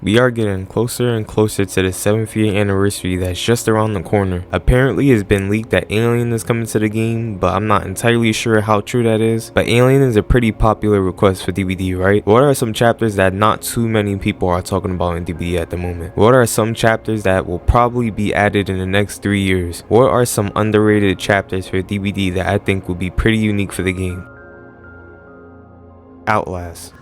We are getting closer and closer to the 7th year anniversary that's just around the corner. Apparently it's been leaked that Alien is coming to the game, but I'm not entirely sure how true that is. But Alien is a pretty popular request for DBD, right? What are some chapters that not too many people are talking about in DBD at the moment? What are some chapters that will probably be added in the next 3 years? What are some underrated chapters for DBD that I think will be pretty unique for the game? Outlast.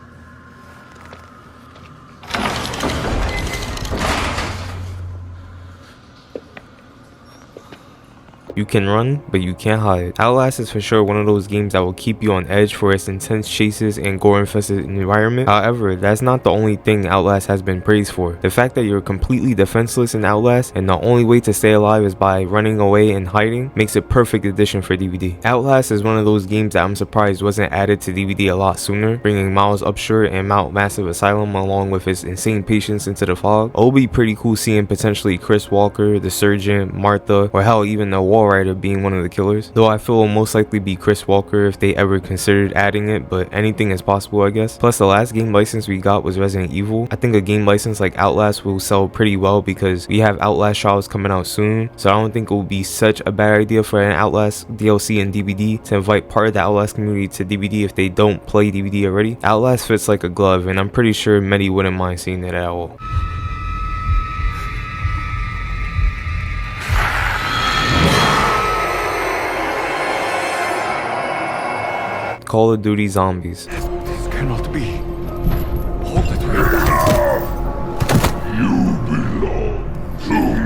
You can run, but you can't hide. Outlast is for sure one of those games that will keep you on edge for its intense chases and gore-infested environment. However, that's not the only thing Outlast has been praised for. The fact that you're completely defenseless in Outlast and the only way to stay alive is by running away and hiding makes a perfect addition for DBD. Outlast is one of those games that I'm surprised wasn't added to DBD a lot sooner, bringing Miles Upshur and Mount Massive Asylum along with his insane patience into the fog. It will be pretty cool seeing potentially Chris Walker, the Surgeon, Martha, or hell even the Wall Rider being one of the killers, though I feel it will most likely be Chris Walker if they ever considered adding it, but anything is possible I guess. Plus the last game license we got was Resident Evil. I think a game license like Outlast will sell pretty well because we have Outlast Trials coming out soon, so I don't think it will be such a bad idea for an Outlast DLC and DBD to invite part of the Outlast community to DBD if they don't play DBD already. Outlast fits like a glove and I'm pretty sure many wouldn't mind seeing it at all. Call of Duty Zombies. This cannot be. Hold it right down. You belong to me.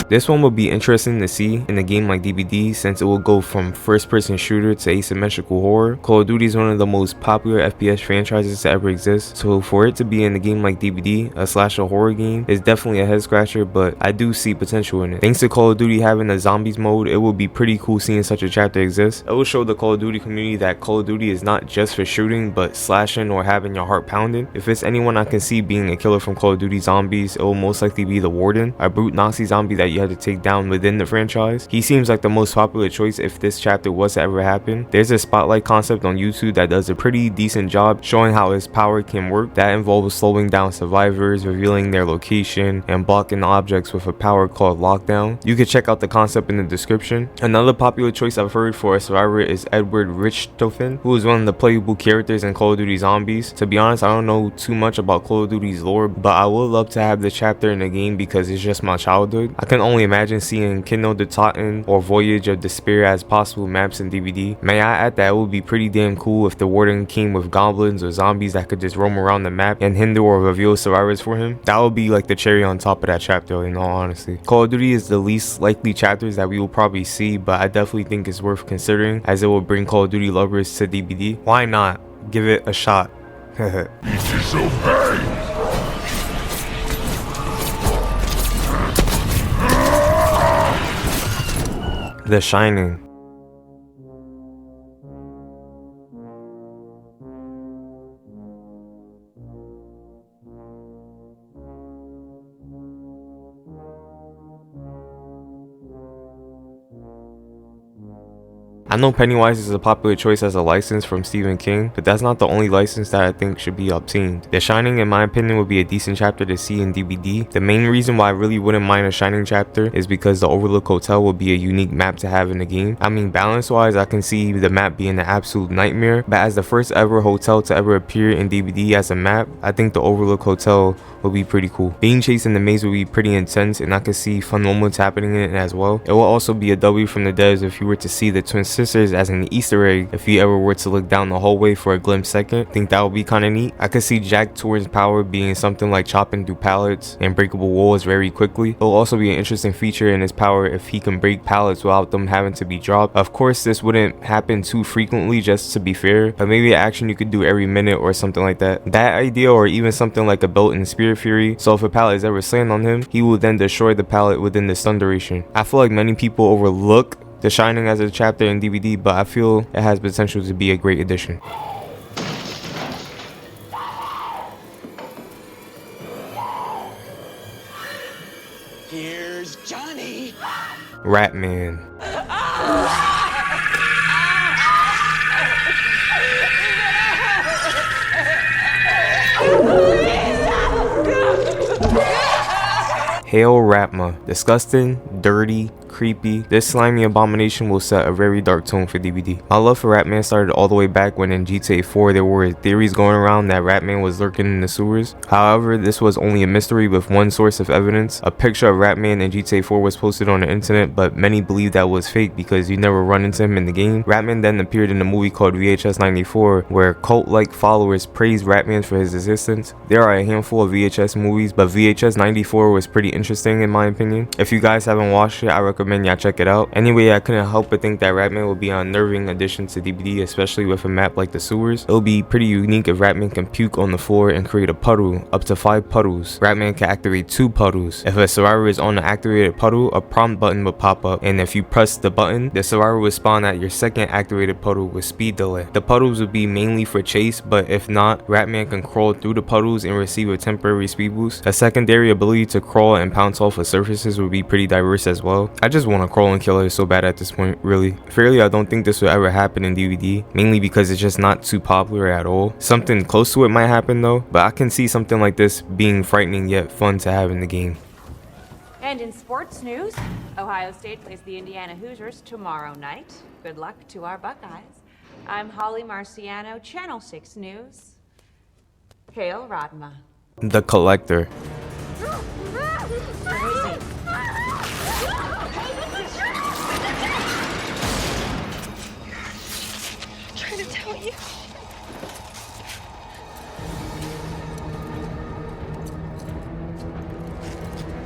This one will be interesting to see in a game like DBD since it will go from first-person shooter to asymmetrical horror. Call of Duty is one of the most popular FPS franchises to ever exist, so for it to be in a game like DBD, a slasher horror game, is definitely a head-scratcher, but I do see potential in it. Thanks to Call of Duty having a zombies mode, it will be pretty cool seeing such a chapter exist. It will show the Call of Duty community that Call of Duty is not just for shooting, but slashing or having your heart pounded. If it's anyone I can see being a killer from Call of Duty Zombies, it will most likely be the Warden, a brute Nazi zombie that you had to take down within the franchise. He seems like the most popular choice if this chapter was to ever happen. There's a spotlight concept on YouTube that does a pretty decent job showing how his power can work. That involves slowing down survivors, revealing their location, and blocking objects with a power called lockdown. You can check out the concept in the description. Another popular choice I've heard for a survivor is Edward Richthofen, who is one of the playable characters in Call of Duty Zombies. To be honest, I don't know too much about Call of Duty's lore, but I would love to have the chapter in the game because it's just my childhood. I can only imagine seeing Kindle de Totten or Voyage of Despair as possible maps in DBD. May I add that it would be pretty damn cool if the Warden came with goblins or zombies that could just roam around the map and hinder or reveal survivors for him. That would be like the cherry on top of that chapter in all honesty. Call of Duty is the least likely chapters that we will probably see, but I definitely think it's worth considering as it will bring Call of Duty lovers to DBD. Why not? Give it a shot. It is obeyed. The Shining. I know Pennywise is a popular choice as a license from Stephen King, but that's not the only license that I think should be obtained. The Shining, in my opinion, would be a decent chapter to see in DBD. The main reason why I really wouldn't mind a Shining chapter is because the Overlook Hotel would be a unique map to have in the game. I mean, balance-wise, I can see the map being an absolute nightmare, but as the first ever hotel to ever appear in DBD as a map, I think the Overlook Hotel would be pretty cool. Being chased in the maze would be pretty intense, and I could see fun moments happening in it as well. It will also be a W from the devs if you were to see the twin sisters as an Easter egg if you ever were to look down the hallway for a glimpse second. I think that would be kind of neat. I could see Jack Torrance's power being something like chopping through pallets and breakable walls very quickly. It will also be an interesting feature in his power if he can break pallets without them having to be dropped. Of course, this wouldn't happen too frequently, just to be fair, but maybe an action you could do every minute or something like that. That idea, or even something like a belt in Spirit Fury, so if a pallet is ever slammed on him, he will then destroy the pallet within the stun duration. I feel like many people overlook The Shining as a chapter in DBD, but I feel it has potential to be a great addition. Here's Johnny. Ratman. Hail Ratma. Disgusting, dirty, creepy. This slimy abomination will set a very dark tone for DBD. My love for Ratman started all the way back when in GTA 4 there were theories going around that Ratman was lurking in the sewers. However, this was only a mystery with one source of evidence. A picture of Ratman in GTA 4 was posted on the internet, but many believe that was fake because you never run into him in the game. Ratman then appeared in a movie called VHS 94 where cult-like followers praised Ratman for his existence. There are a handful of VHS movies, but VHS 94 was pretty interesting in my opinion. If you guys haven't watched it, I recommend y'all check it out. Anyway, I couldn't help but think that Ratman would be an unnerving addition to DBD, especially with a map like the sewers. It'll be pretty unique if Ratman can puke on the floor and create a puddle, up to 5 puddles. Ratman can activate 2 puddles. If a survivor is on an activated puddle, a prompt button will pop up, and if you press the button, the survivor will spawn at your second activated puddle with speed delay. The puddles would be mainly for chase, but if not, Ratman can crawl through the puddles and receive a temporary speed boost. A secondary ability to crawl and pounce off of surfaces would be pretty diverse as well. I just want to crawl and kill her so bad at this point, really. Fairly, I don't think this will ever happen in DVD, mainly because it's just not too popular at all. Something close to it might happen though, but I can see something like this being frightening yet fun to have in the game. And in sports news, Ohio State plays the Indiana Hoosiers tomorrow night. Good luck to our Buckeyes. I'm Holly Marciano, Channel 6 News. Hail Radma. The Collector. Trying to tell you.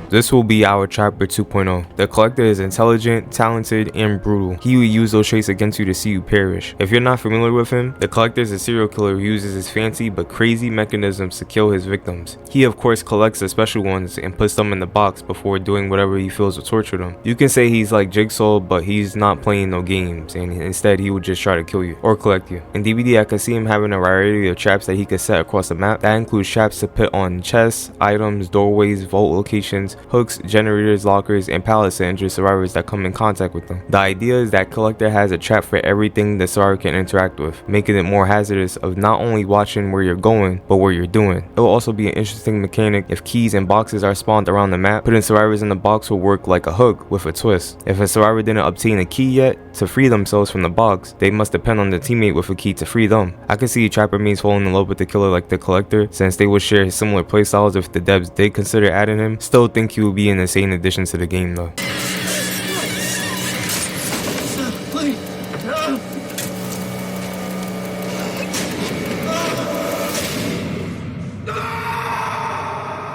This will be our chapter 2.0. The Collector is intelligent, talented, and brutal. He will use those traits against you to see you perish. If you're not familiar with him, the Collector is a serial killer who uses his fancy but crazy mechanisms to kill his victims. He of course collects the special ones and puts them in the box before doing whatever he feels will torture them. You can say he's like Jigsaw, but he's not playing no games, and instead he would just try to kill you or collect you. In DVD, I can see him having a variety of traps that he could set across the map. That includes traps to put on chests, items, doorways, vault locations, hooks, generators, lockers, and pallets to injure survivors that come in contact with them. The idea is that Collector has a trap for everything the survivor can interact with, making it more hazardous of not only watching where you're going, but what you're doing. It will also be an interesting mechanic if keys and boxes are spawned around the map. Putting survivors in the box will work like a hook with a twist. If a survivor didn't obtain a key yet to free themselves from the box, they must depend on the teammate with a key to free them. I can see trapper mains falling in love with the killer like the Collector, since they would share similar playstyles if the devs did consider adding him. Still think he will be an insane addition to the game though.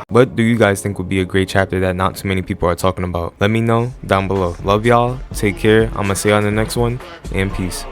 What do you guys think would be a great chapter that not too many people are talking about? Let me know down below. Love y'all, take care, I'ma see y'all in the next one, and peace.